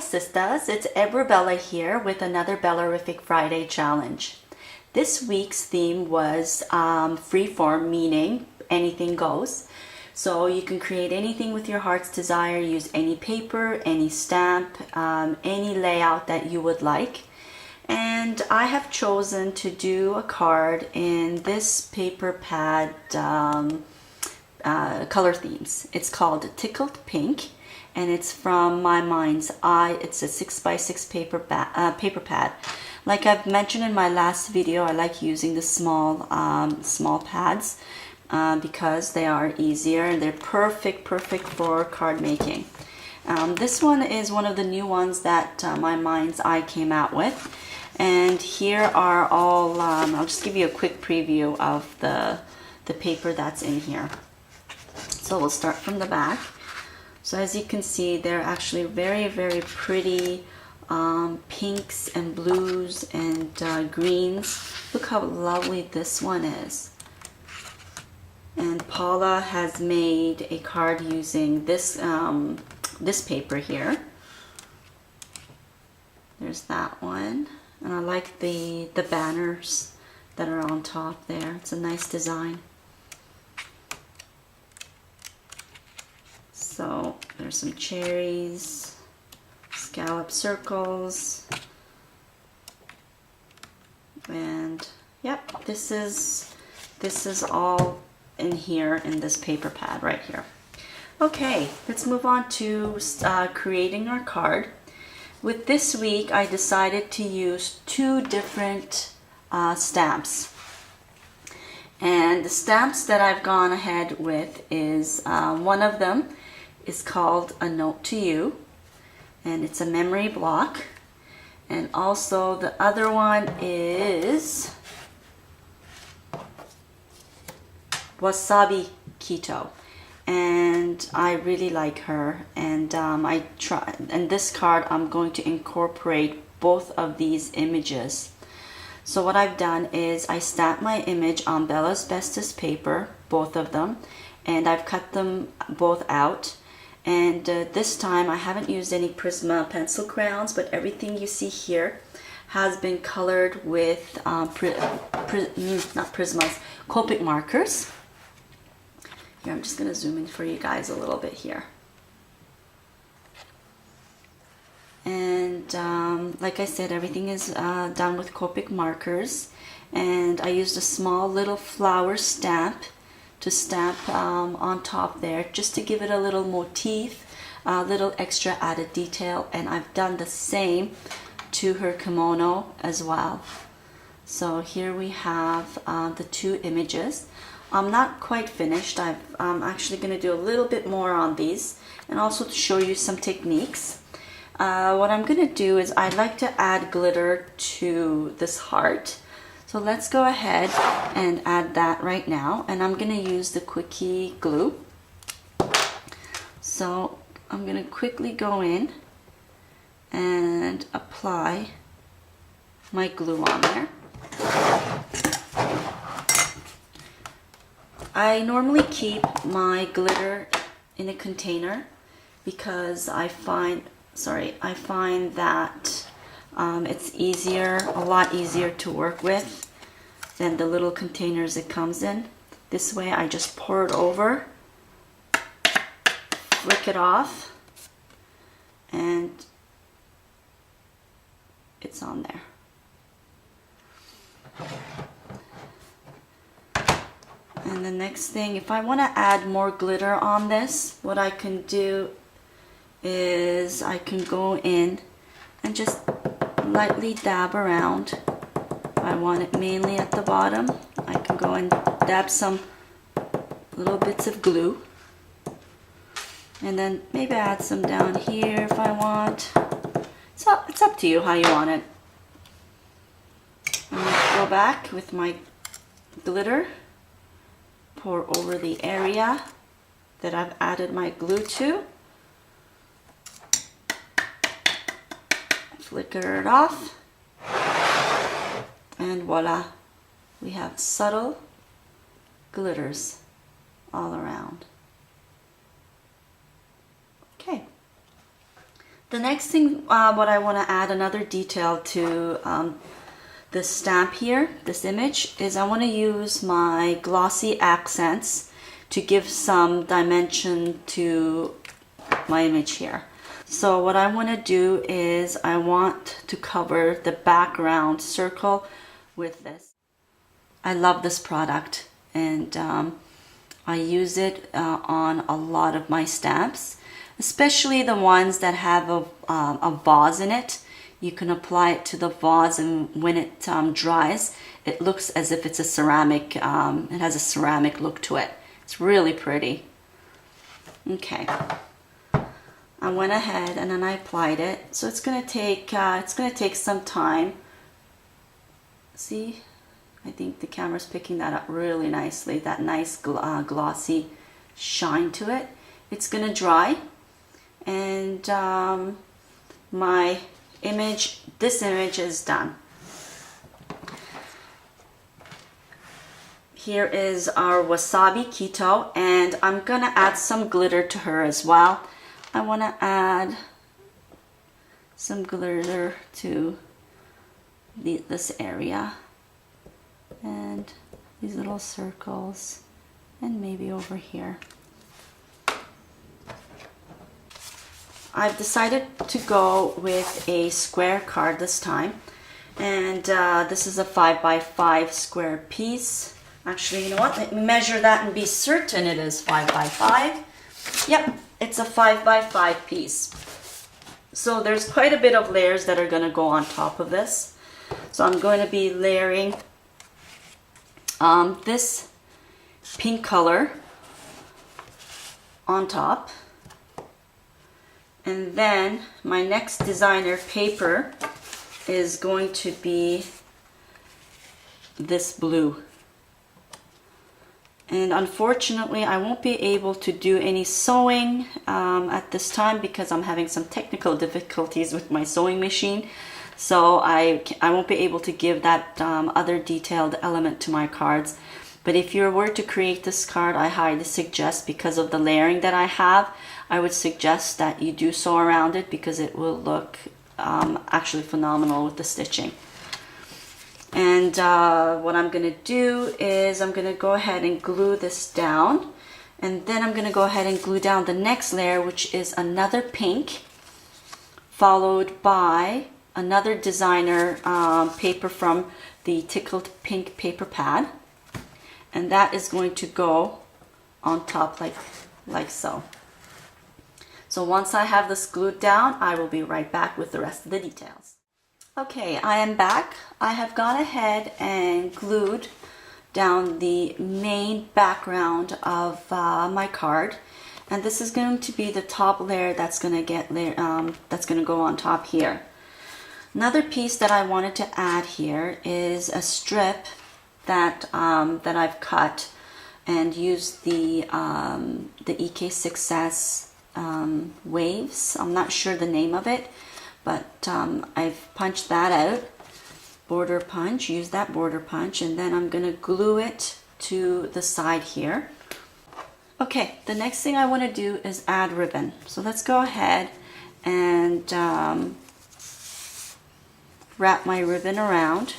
sisters, it's Bella here with another Bellarific Friday challenge. This week's theme was freeform, meaning anything goes. So you can create anything with your heart's desire, use any paper, any stamp, any layout that you would like. And I have chosen to do a card in this paper pad color themes. It's called Tickled Pink, and it's from My Mind's Eye. It's a 6x6 paper pad. Like I've mentioned in my last video, I like using the small pads because they are easier and they're perfect for card making. This one is one of the new ones that My Mind's Eye came out with. And here are all, I'll just give you a quick preview of the paper that's in here. So we'll start from the back. So as you can see, they're actually very pretty pinks and blues and greens. Look how lovely this one is. And Paula has made a card using this, this paper here. There's that one. And I like the banners that are on top there. It's a nice design. So there's some cherries, scallop circles, and yep, this is all in here in this paper pad right here. Okay, let's move on to creating our card. With this week, I decided to use two different stamps. And the stamps that I've gone ahead with is, one of them is called A Note to You, and it's a memory block. And also the other one is Wasabi Keto. And I really like her, and and this card I'm going to incorporate both of these images. So what I've done is I stamped my image on Bella's Bestest paper, both of them, and I've cut them both out. And this time I haven't used any Prisma pencil crayons, but everything you see here has been colored with not Prismas, Copic markers. Here, I'm just going to zoom in for you guys a little bit here. And like I said, everything is done with Copic markers. And I used a small little flower stamp to stamp on top there, just to give it a little motif, a little extra added detail. And I've done the same to her kimono as well. So here we have the two images. I'm not quite finished. I'm actually going to do a little bit more on these, and also to show you some techniques. What I'm going to do is I like to add glitter to this heart. So let's go ahead and add that right now. And I'm going to use the Quickie glue. So I'm going to quickly go in and apply my glue on there. I normally keep my glitter in a container because I find that it's a lot easier to work with than the little containers it comes in. This way I just pour it over, flick it off, and it's on there. And the next thing, if I want to add more glitter on this, what I can do is I can go in and just lightly dab around. If I want it mainly at the bottom, I can go and dab some little bits of glue. And then maybe add some down here if I want. So it's up to you how you want it. I'm going to go back with my glitter. Pour over the area that I've added my glue to. Flicker it off. And voila, we have subtle glitters all around. Okay, The next thing, what I want to add another detail to this stamp here, this image, is I want to use my glossy accents to give some dimension to my image here. So what I want to do is I want to cover the background circle with this. I love this product, and I use it on a lot of my stamps, especially the ones that have a vase in it. You can apply it to the vase, and when it dries, it looks as if it's a ceramic, it has a ceramic look to it. It's really pretty. Okay, I went ahead and then I applied it. So it's gonna take some time. See, I think the camera's picking that up really nicely. That nice glossy shine to it. It's gonna dry, and this image is done. Here is our Wasabi Keto, and I'm gonna add some glitter to her as well. I want to add some glitter to this area, and these little circles, and maybe over here. I've decided to go with a square card this time, and this is a 5x5 square piece. Actually, you know what? Let me measure that and be certain it is 5x5. Yep, it's a 5x5 piece. So there's quite a bit of layers that are going to go on top of this. So I'm going to be layering this pink color on top. And then my next designer paper is going to be this blue. And unfortunately, I won't be able to do any sewing at this time because I'm having some technical difficulties with my sewing machine. So I won't be able to give that other detailed element to my cards. But if you were to create this card, I highly suggest, because of the layering that I have, I would suggest that you do sew around it, because it will look actually phenomenal with the stitching. And what I'm going to do is I'm going to go ahead and glue this down, and then I'm going to go ahead and glue down the next layer, which is another pink, followed by another designer paper from the Tickled Pink paper pad, and that is going to go on top like so. So once I have this glued down, I will be right back with the rest of the details. Okay, I am back. I have gone ahead and glued down the main background of my card, and this is going to be the top layer that's going to go on top here. Another piece that I wanted to add here is a strip that I've cut and used the EK Success waves. I'm not sure the name of it, but I've punched that out, border punch, use that border punch, and then I'm going to glue it to the side here. Okay, the next thing I want to do is add ribbon. So let's go ahead and wrap my ribbon around.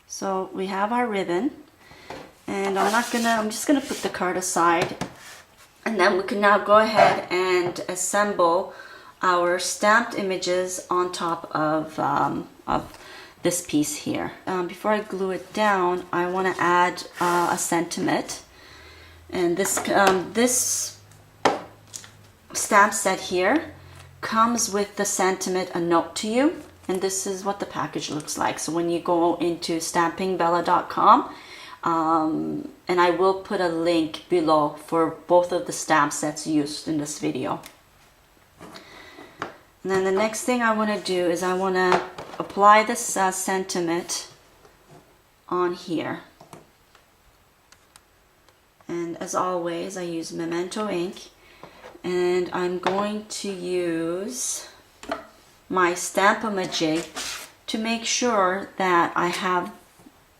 So we have our ribbon, and I'm just gonna put the card aside, and then we can now go ahead and assemble our stamped images on top of this piece here. Before I glue it down, I want to add a sentiment, and this stamp set here comes with the sentiment, a note to you. And this is what the package looks like. So when you go into stampingbella.com, and I will put a link below for both of the stamp sets used in this video. And then the next thing I want to do is I want to apply this sentiment on here. And as always, I use Memento ink, and I'm going to use my Stamp-A-Majig to make sure that I have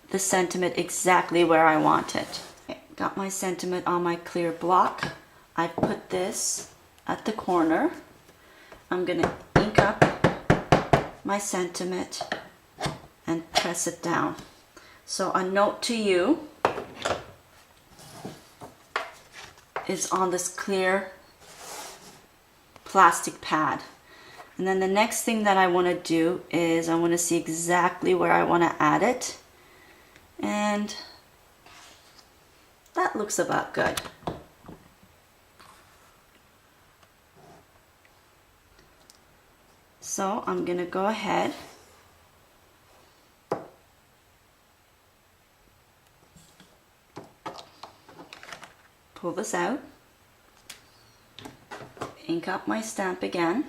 the sentiment exactly where I want it. Okay, got my sentiment on my clear block. I put this at the corner. I'm going to ink up my sentiment and press it down. So a note to you is on this clear plastic pad. And then the next thing that I want to do is I want to see exactly where I want to add it. And that looks about good. So I'm going to go ahead pull this out, ink up my stamp again,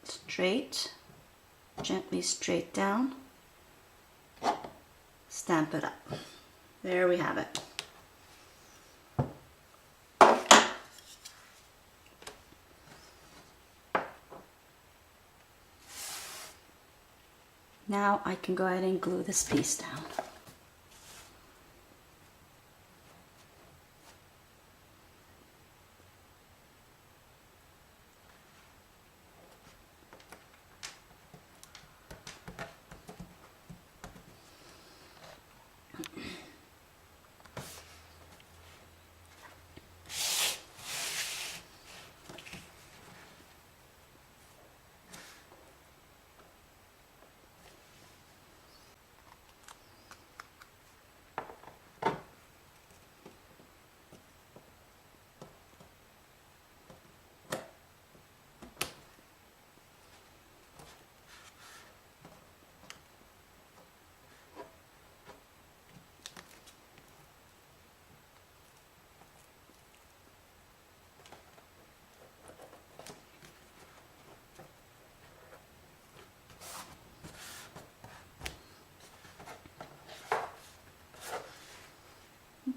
straight, gently straight down, stamp it up. There we have it. Now I can go ahead and glue this piece down.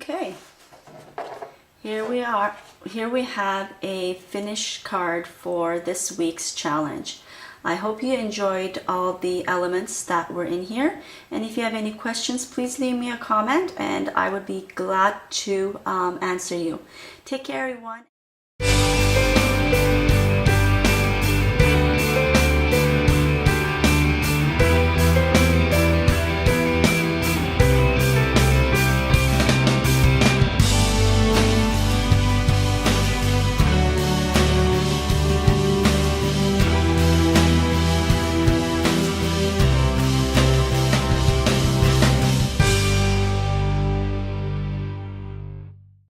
Okay, here we are. Here we have a finished card for this week's challenge. I hope you enjoyed all the elements that were in here, and if you have any questions, please leave me a comment and I would be glad to answer you. Take care, everyone.